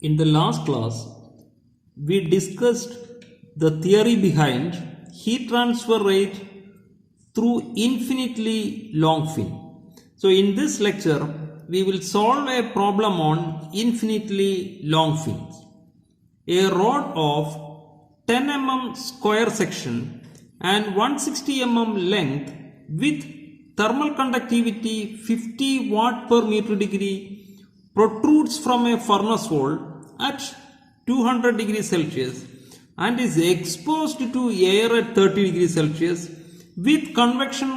In the last class, we discussed the theory behind heat transfer rate through infinitely long fin. So in this lecture, we will solve a problem on infinitely long fins. A rod of 10 mm square section and 160 mm length with thermal conductivity 50 watt per meter degree protrudes from a furnace wall at 200 degrees Celsius and is exposed to air at 30 degrees Celsius with convection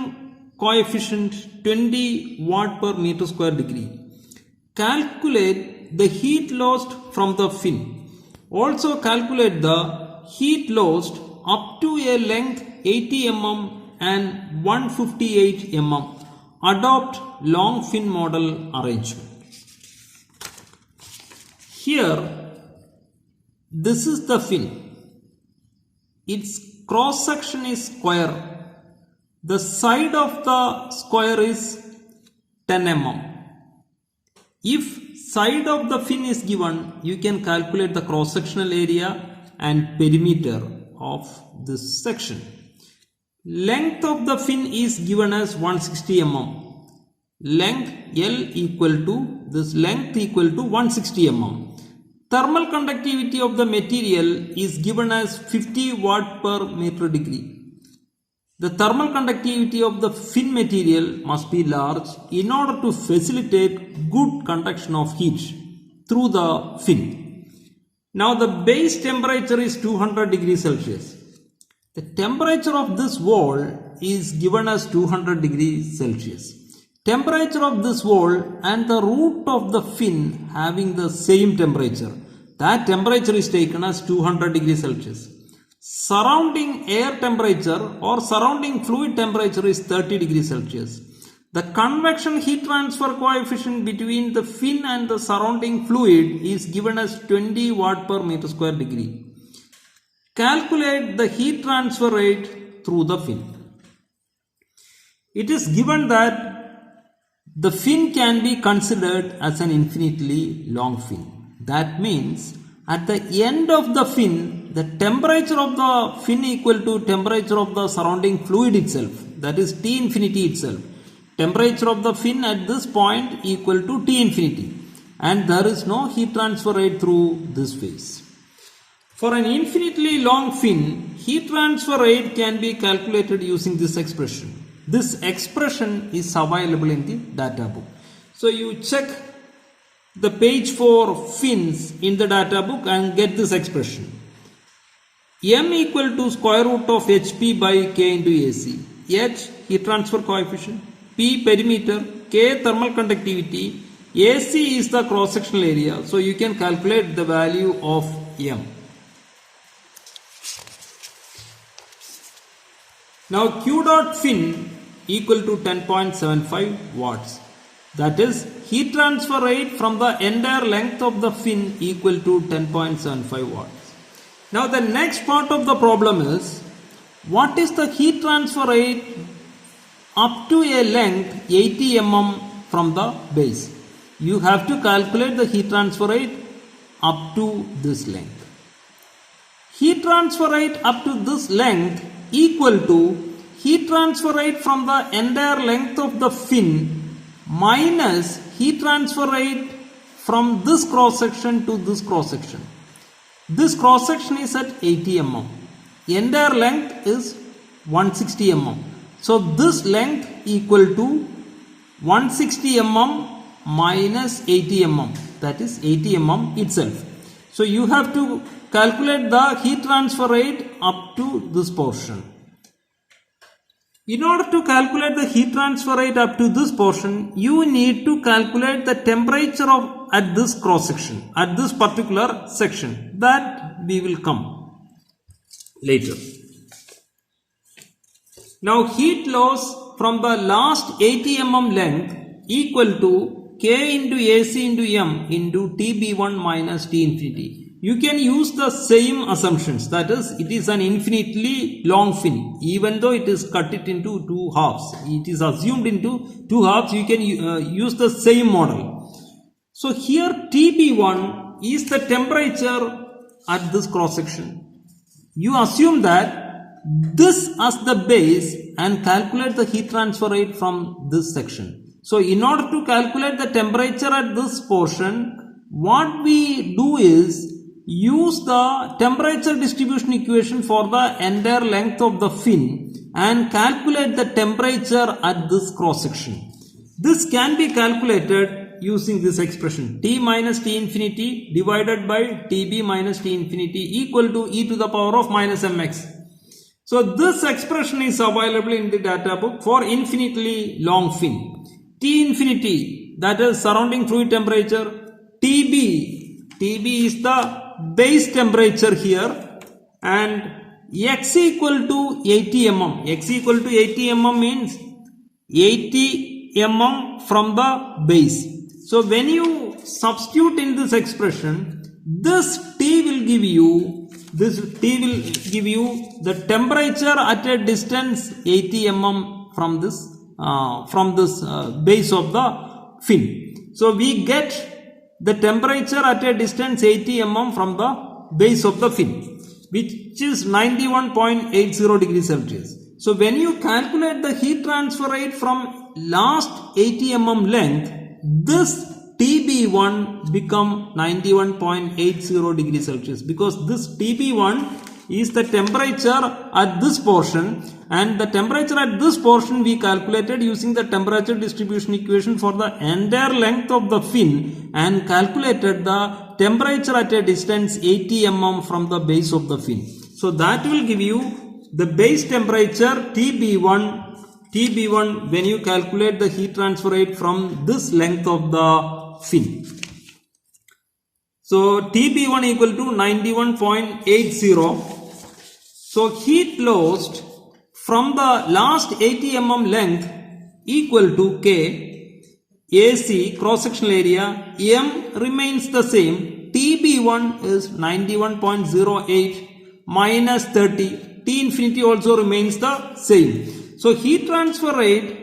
coefficient 20 watt per meter square degree. Calculate the heat lost from the fin. Also calculate the heat lost up to a length 80 mm and 158 mm. Adopt long fin model arrangement. Here, this is the fin. Its cross section is square. The side of the square is 10 mm. If side of the fin is given, you can calculate the cross sectional area and perimeter of this section. Length of the fin is given as 160 mm. Length L equal to this length equal to 160 mm. Thermal conductivity of the material is given as 50 watt per meter degree. The thermal conductivity of the fin material must be large in order to facilitate good conduction of heat through the fin. Now the base temperature is 200 degrees Celsius. The temperature of this wall is given as 200 degrees Celsius. Temperature of this wall and the root of the fin having the same temperature. That temperature is taken as 200 degrees Celsius. Surrounding air temperature or surrounding fluid temperature is 30 degrees Celsius. The convection heat transfer coefficient between the fin and the surrounding fluid is given as 20 watt per meter square degree. Calculate the heat transfer rate through the fin. It is given that the fin can be considered as an infinitely long fin. That means at the end of the fin, the temperature of the fin equal to temperature of the surrounding fluid itself, that is T infinity itself. Temperature of the fin at this point equal to T infinity, and there is no heat transfer rate through this phase. For an infinitely long fin, heat transfer rate can be calculated using this expression. This expression is available in the data book. So you check the page for fins in the data book and get this expression. M equal to square root of HP by K into AC. H heat transfer coefficient, P perimeter, K thermal conductivity, AC is the cross sectional area. So you can calculate the value of M. Now Q dot fin equal to 10.75 watts. That is heat transfer rate from the entire length of the fin equal to 10.75 watts. Now the next part of the problem is, what is the heat transfer rate up to a length 80 mm from the base? You have to calculate the heat transfer rate up to this length. Heat transfer rate up to this length equal to heat transfer rate from the entire length of the fin minus heat transfer rate from this cross section to this cross section. This cross section is at 80 mm. Entire length is 160 mm. So this length equal to 160 mm minus 80 mm. That is 80 mm itself. So you have to calculate the heat transfer rate up to this portion. In order to calculate the heat transfer rate up to this portion, you need to calculate the temperature of at this cross section, at this particular section. That we will come later. Now heat loss from the last 80 mm length equal to K into AC into M into TB1 minus T infinity. You can use the same assumptions, that is, it is an infinitely long fin, even though it is cut it into two halves. It is assumed into two halves, you can use the same model. So here TB1 is the temperature at this cross section. You assume that this as the base and calculate the heat transfer rate from this section. So in order to calculate the temperature at this portion, what we do is use the temperature distribution equation for the entire length of the fin and calculate the temperature at this cross section. This can be calculated using this expression T minus T infinity divided by TB minus T infinity equal to e to the power of minus mx. So this expression is available in the data book for infinitely long fin. T infinity, that is surrounding fluid temperature. TB is the base temperature here, and x equal to 80 mm. X equal to 80 mm means 80 mm from the base. So when you substitute in this expression, this T will give you the temperature at a distance 80 mm from this base of the fin. So we get the temperature at a distance 80 mm from the base of the fin, which is 91.80 degrees Celsius. So when you calculate the heat transfer rate from last 80 mm length, this TB1 become 91.80 degrees Celsius, because this TB1 is the temperature at this portion, and the temperature at this portion we calculated using the temperature distribution equation for the entire length of the fin and calculated the temperature at a distance 80 mm from the base of the fin. So that will give you the base temperature TB1 when you calculate the heat transfer rate from this length of the fin. So TB1 equal to 91.80. So heat lost from the last 80 mm length equal to K. AC cross sectional area M remains the same. TB1 is 91.08 minus 30. T infinity also remains the same. So heat transfer rate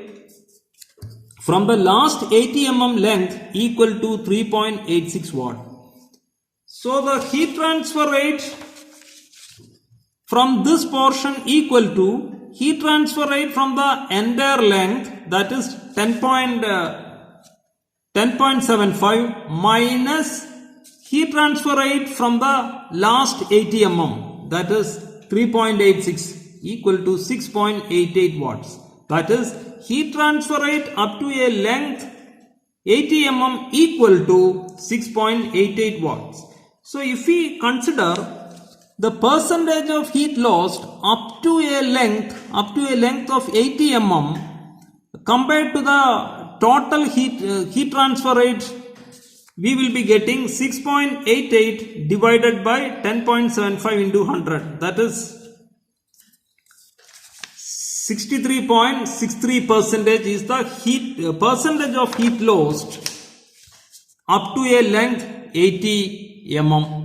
from the last 80 mm length equal to 3.86 watt. So the heat transfer rate from this portion equal to heat transfer rate from the entire length, that is 10.75 minus heat transfer rate from the last 80 mm, that is 3.86 equal to 6.88 watts. That is heat transfer rate up to a length 80 mm equal to 6.88 watts. So if we consider the percentage of heat lost up to a length of 80 mm compared to the total heat transfer rate, we will be getting 6.88 divided by 10.75 into 100, that is 63.63% is the percentage of heat lost up to a length 80 mm.